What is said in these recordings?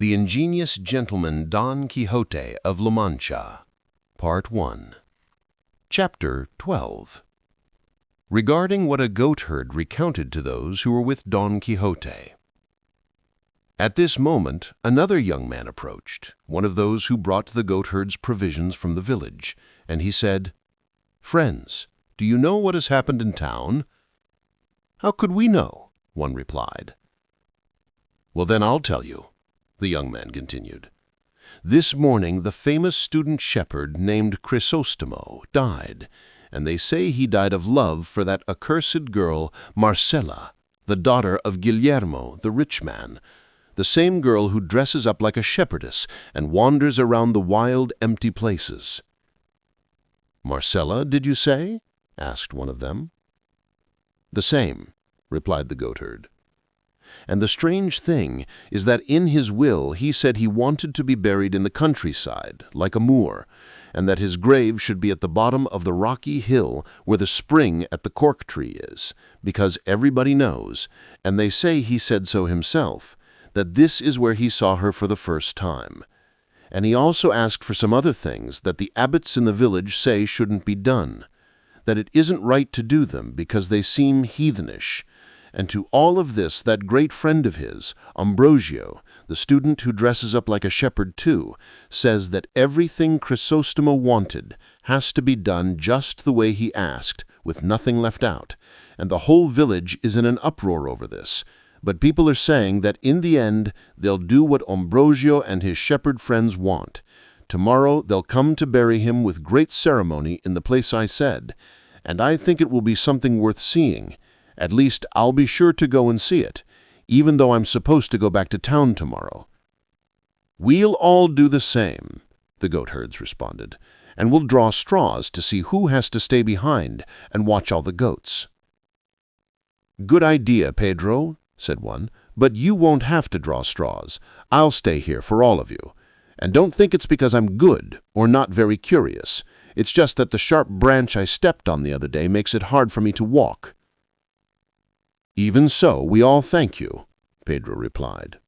The Ingenious Gentleman Don Quixote of La Mancha, Part 1. Chapter 12. Regarding what a goatherd recounted to those who were with Don Quixote. At this moment another young man approached, one of those who brought the goatherd's provisions from the village, and he said, "Friends, do you know what has happened in town?" "How could we know?" one replied. "Well, then I'll tell you," the young man continued. "This morning the famous student shepherd named Chrysostomo died, and they say he died of love for that accursed girl Marcella, the daughter of Guillermo, the rich man, the same girl who dresses up like a shepherdess and wanders around the wild, empty places." "Marcella, did you say?" asked one of them. "The same," replied the goatherd. "And the strange thing is that in his will he said he wanted to be buried in the countryside, like a Moor, and that his grave should be at the bottom of the rocky hill where the spring at the cork tree is, because everybody knows, and they say he said so himself, that this is where he saw her for the first time. And he also asked for some other things that the abbots in the village say shouldn't be done, that it isn't right to do them because they seem heathenish. And to all of this that great friend of his, Ambrosio, the student who dresses up like a shepherd too, says that everything Chrysostomo wanted has to be done just the way he asked, with nothing left out, and the whole village is in an uproar over this. But people are saying that in the end they'll do what Ambrosio and his shepherd friends want. Tomorrow they'll come to bury him with great ceremony in the place I said, and I think it will be something worth seeing. At least I'll be sure to go and see it, even though I'm supposed to go back to town tomorrow." "We'll all do the same," the goatherds responded, "and we'll draw straws to see who has to stay behind and watch all the goats." "Good idea, Pedro," said one, "but you won't have to draw straws. I'll stay here for all of you. And don't think it's because I'm good or not very curious. It's just that the sharp branch I stepped on the other day makes it hard for me to walk." "Even so, we all thank you," Pedro replied.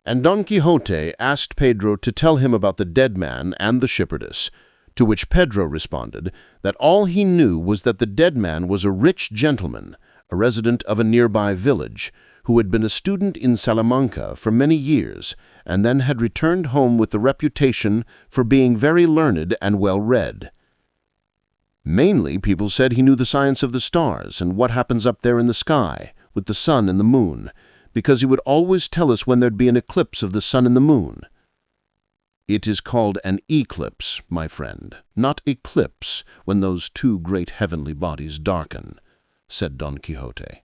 And Don Quixote asked Pedro to tell him about the dead man and the shepherdess, to which Pedro responded that all he knew was that the dead man was a rich gentleman, a resident of a nearby village, who had been a student in Salamanca for many years, and then had returned home with the reputation for being very learned and well-read. Mainly, people said he knew the science of the stars and what happens up there in the sky, with the sun and the moon, because he would always tell us when there'd be an eclipse of the sun and the moon. "It is called an eclipse, my friend, not eclipse, when those two great heavenly bodies darken," said Don Quixote.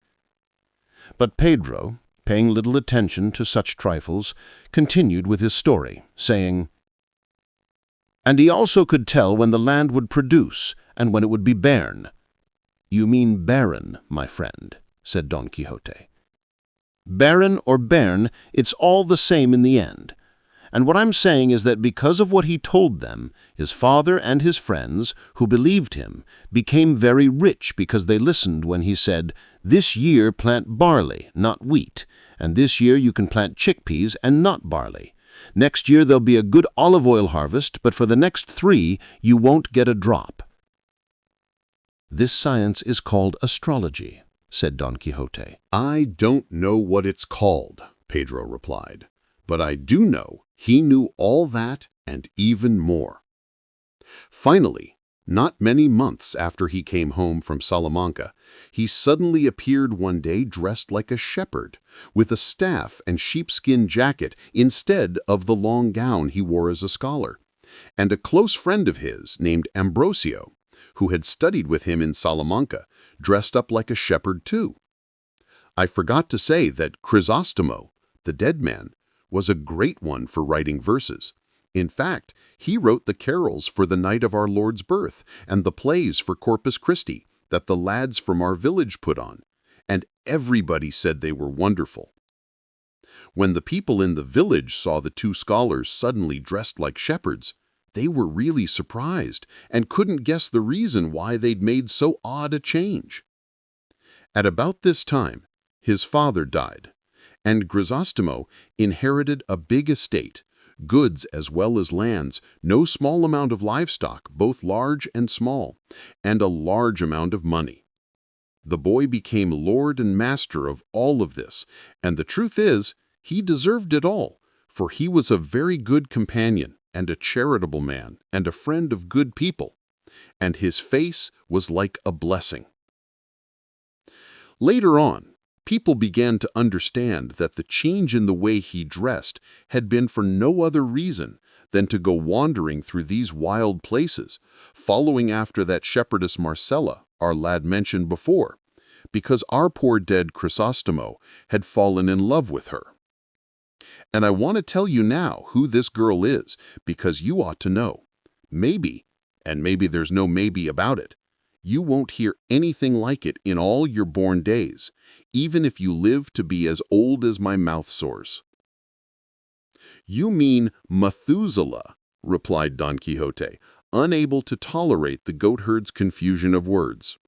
But Pedro, paying little attention to such trifles, continued with his story, saying, "And he also could tell when the land would produce, and when it would be barren." "You mean barren, my friend," said Don Quixote. "Barren or bairn, it's all the same in the end. And what I'm saying is that because of what he told them, his father and his friends, who believed him, became very rich because they listened when he said, 'This year plant barley, not wheat, and this year you can plant chickpeas and not barley. Next year there'll be a good olive oil harvest, but for the next 3 you won't get a drop.'" "This science is called astrology," said Don Quixote. "I don't know what it's called," Pedro replied, "but I do know he knew all that and even more." Finally, not many months after he came home from Salamanca, he suddenly appeared one day dressed like a shepherd, with a staff and sheepskin jacket instead of the long gown he wore as a scholar, and a close friend of his named Ambrosio, who had studied with him in Salamanca, dressed up like a shepherd too. I forgot to say that Chrysostomo, the dead man, was a great one for writing verses. In fact, he wrote the carols for the night of our Lord's birth and the plays for Corpus Christi that the lads from our village put on, and everybody said they were wonderful. When the people in the village saw the 2 scholars suddenly dressed like shepherds, they were really surprised and couldn't guess the reason why they'd made so odd a change. At about this time, his father died, And Chrysostomo inherited a big estate, goods as well as lands, no small amount of livestock, both large and small, and a large amount of money. The boy became lord and master of all of this, and the truth is, he deserved it all, for he was a very good companion and a charitable man and a friend of good people, and his face was like a blessing. Later on, people began to understand that the change in the way he dressed had been for no other reason than to go wandering through these wild places, following after that shepherdess Marcella, our lad mentioned before, because our poor dead Chrysostomo had fallen in love with her. And I want to tell you now who this girl is, because you ought to know. Maybe, and maybe there's no maybe about it, you won't hear anything like it in all your born days, even if you live to be as old as my mouth sores. You mean Methuselah, replied Don Quixote, unable to tolerate the goatherd's confusion of words.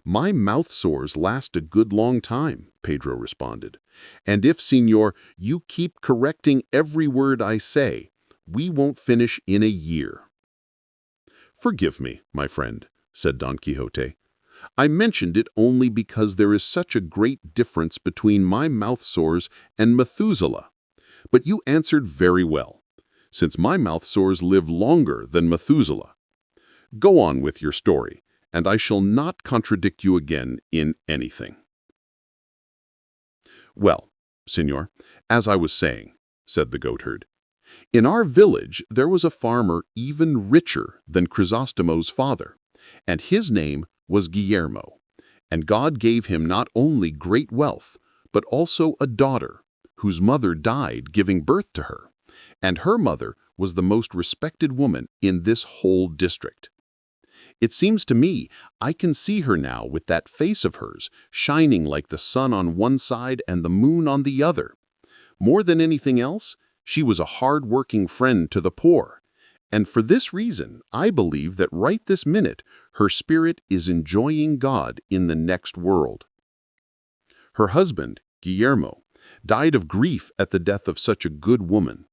My mouth sores last a good long time, Pedro responded, and if, Señor, you keep correcting every word I say, we won't finish in a year. Forgive me, my friend, said Don Quixote. I mentioned it only because there is such a great difference between my mouth sores and Methuselah. But you answered very well, since my mouth sores live longer than Methuselah. Go on with your story, and I shall not contradict you again in anything. Well, Señor, as I was saying, said the goatherd, in our village there was a farmer even richer than Chrysostomo's father, and his name was Guillermo, and God gave him not only great wealth, but also a daughter, whose mother died giving birth to her, and her mother was the most respected woman in this whole district. It seems to me I can see her now with that face of hers, shining like the sun on one side and the moon on the other. More than anything else, she was a hard-working friend to the poor, and for this reason I believe that right this minute her spirit is enjoying God in the next world. Her husband, Guillermo, died of grief at the death of such a good woman,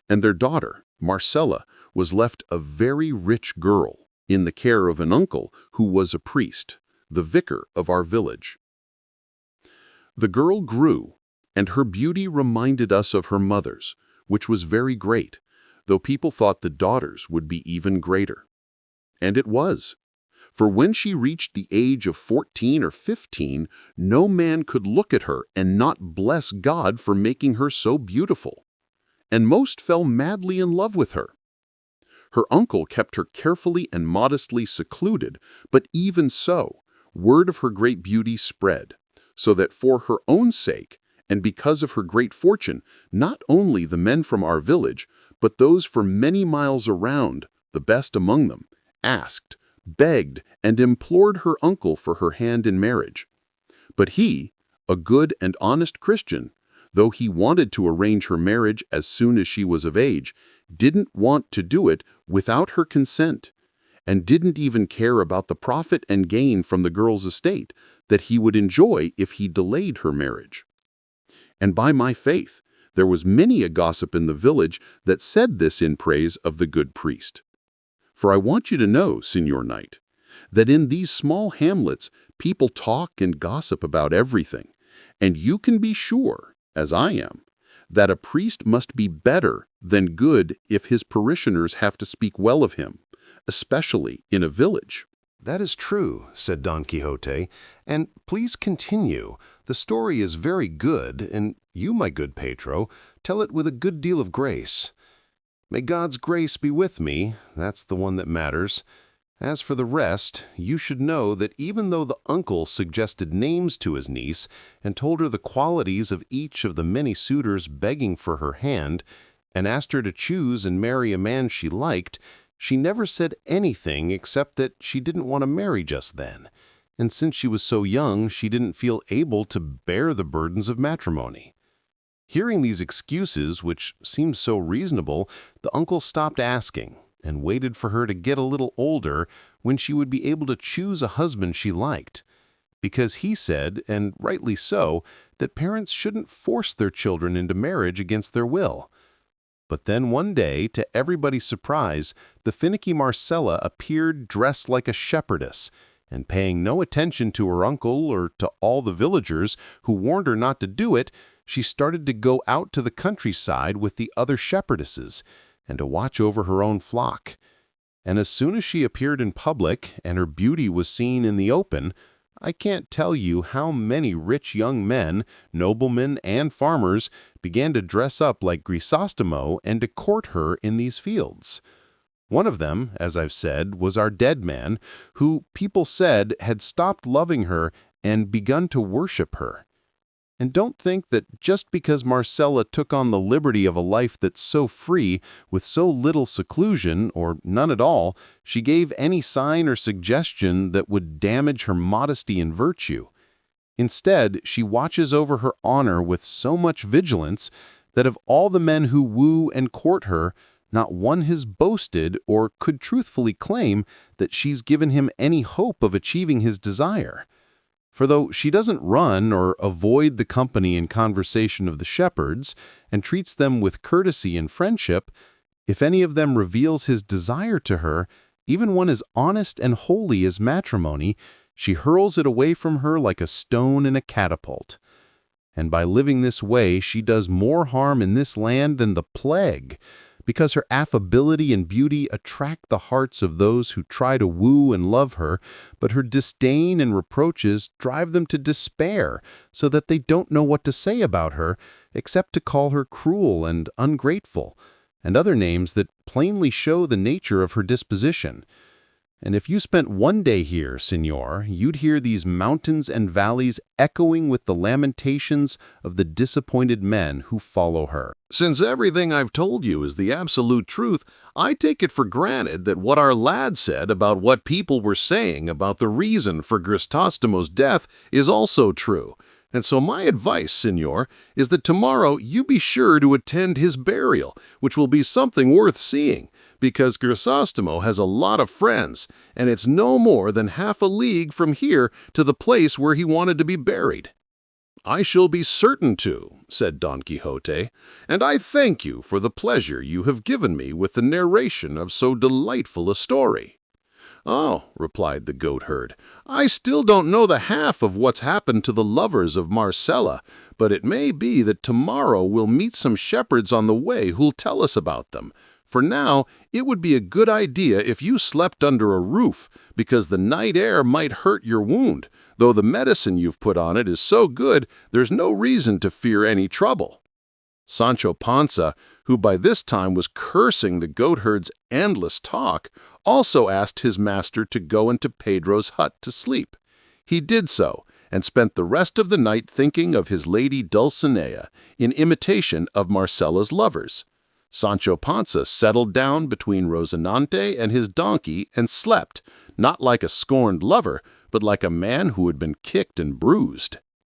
and their daughter, Marcella, was left a very rich girl in the care of an uncle who was a priest, the vicar of our village. The girl grew, and her beauty reminded us of her mother's, which was very great, though people thought the daughter's would be even greater. And it was. For when she reached the age of 14 or 15, no man could look at her and not bless God for making her so beautiful. And most fell madly in love with her. Her uncle kept her carefully and modestly secluded, but even so, word of her great beauty spread, so that for her own sake, and because of her great fortune, not only the men from our village, but those for many miles around, the best among them, asked, begged, and implored her uncle for her hand in marriage. But he, a good and honest Christian, though he wanted to arrange her marriage as soon as she was of age, didn't want to do it without her consent, and didn't even care about the profit and gain from the girl's estate that he would enjoy if he delayed her marriage. And by my faith, there was many a gossip in the village that said this in praise of the good priest. For I want you to know, Señor Knight, that in these small hamlets people talk and gossip about everything, and you can be sure, as I am, that a priest must be better than good if his parishioners have to speak well of him, especially in a village. That is true, said Don Quixote, and please continue. The story is very good, and you, my good Pedro, tell it with a good deal of grace. May God's grace be with me, that's the one that matters. As for the rest, you should know that even though the uncle suggested names to his niece and told her the qualities of each of the many suitors begging for her hand, and asked her to choose and marry a man she liked, she never said anything except that she didn't want to marry just then, and since she was so young, she didn't feel able to bear the burdens of matrimony. Hearing these excuses, which seemed so reasonable, the uncle stopped asking and waited for her to get a little older when she would be able to choose a husband she liked. because he said, and rightly so, that parents shouldn't force their children into marriage against their will. But then one day, to everybody's surprise, the finicky Marcella appeared dressed like a shepherdess, and paying no attention to her uncle or to all the villagers who warned her not to do it, she started to go out to the countryside with the other shepherdesses and to watch over her own flock. And as soon as she appeared in public and her beauty was seen in the open, I can't tell you how many rich young men, noblemen, and farmers began to dress up like Grisostomo and to court her in these fields. One of them, as I've said, was our dead man, who people said had stopped loving her and begun to worship her. And don't think that just because Marcella took on the liberty of a life that's so free, with so little seclusion, or none at all, she gave any sign or suggestion that would damage her modesty and virtue. Instead, she watches over her honor with so much vigilance that of all the men who woo and court her, not one has boasted or could truthfully claim that she's given him any hope of achieving his desire. For though she doesn't run or avoid the company and conversation of the shepherds, and treats them with courtesy and friendship, if any of them reveals his desire to her, even one as honest and holy as matrimony, she hurls it away from her like a stone in a catapult. And by living this way, she does more harm in this land than the plague, because her affability and beauty attract the hearts of those who try to woo and love her, but her disdain and reproaches drive them to despair, so that they don't know what to say about her, except to call her cruel and ungrateful, and other names that plainly show the nature of her disposition. And if you spent one day here, Signor, you'd hear these mountains and valleys echoing with the lamentations of the disappointed men who follow her. Since everything I've told you is the absolute truth, I take it for granted that what our lad said about what people were saying about the reason for Grisostomo's death is also true. And so my advice, Signor, is that tomorrow you be sure to attend his burial, which will be something worth seeing, because Grisostomo has a lot of friends, and it's no more than half a league from here to the place where he wanted to be buried. I shall be certain to, said Don Quixote, and I thank you for the pleasure you have given me with the narration of so delightful a story. Oh, replied the goatherd, I still don't know the half of what's happened to the lovers of Marcella, but it may be that tomorrow we'll meet some shepherds on the way who'll tell us about them. For now, it would be a good idea if you slept under a roof, because the night air might hurt your wound, though the medicine you've put on it is so good there's no reason to fear any trouble. Sancho Panza, who by this time was cursing the goatherd's endless talk, also asked his master to go into Pedro's hut to sleep. He did so, and spent the rest of the night thinking of his lady Dulcinea, in imitation of Marcella's lovers. Sancho Panza settled down between Rocinante and his donkey and slept, not like a scorned lover, but like a man who had been kicked and bruised.